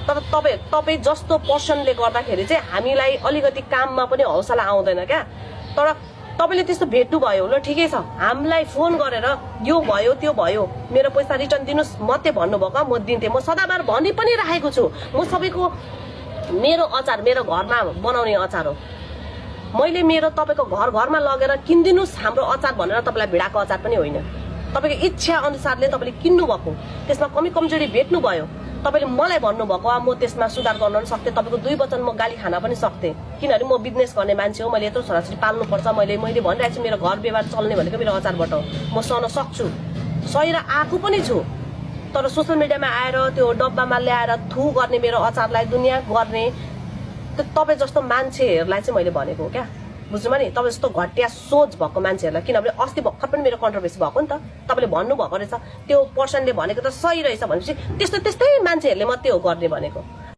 तर तपाईँ जस्तो पर्सनले गर्दाखेरि चाहिँ हामीलाई अलिकति काममा पनि हौसला आउँदैन क्या। तर तपाईँले त्यस्तो भेट्नुभयो ल ठिकै छ, हामीलाई फोन गरेर यो भयो त्यो भयो मेरो पैसा रिटर्न दिनुहोस् मात्रै भन्नुभएको म दिन्थेँ। म सदाबार भनि पनि राखेको छु, म सबैको मेरो अचार मेरो घरमा बनाउने अचार हो। मैले मेरो तपाईँको घरमा लगेर किनिदिनुहोस् हाम्रो अचार भनेर तपाईँलाई भिडाको अचार पनि होइन। तपाईँको इच्छा अनुसारले तपाईँले किन्नुभएको, त्यसमा कमी कमजोरी भेट्नुभयो, तपाईँले मलाई भन्नुभएको म त्यसमा सुधार गर्न पनि सक्थेँ। तपाईँको 2 वचन म गाली खान पनि सक्थेँ, किनभने म बिजनेस गर्ने मान्छे हो, मैले यत्रो छोराछोरी पाल्नुपर्छ। मैले भनिरहेको छु मेरो घर व्यवहार चल्ने भनेको मेरो अचारबाट हो। म सहन सक्छु, सही र आएको पनि छु। तर सोसियल मिडियामा आएर त्यो डब्बामा ल्याएर थु गर्ने मेरो अचारलाई दुनियाँ गर्ने तपाईँ जस्तो मान्छेहरूलाई चाहिँ मैले भनेको हो क्या। बुझ्नुभयो नि? तपाईँ जस्तो घटिया सोच भएको मान्छेहरूलाई, किनभने अस्ति भर्खर पनि मेरो कन्ट्रोभर्सी भएको नि त, तपाईँले भन्नुभएको रहेछ त्यो पर्सनले भनेको त सही रहेछ भनेपछि त्यस्तै मान्छेहरूले मात्रै हो गर्ने भनेको।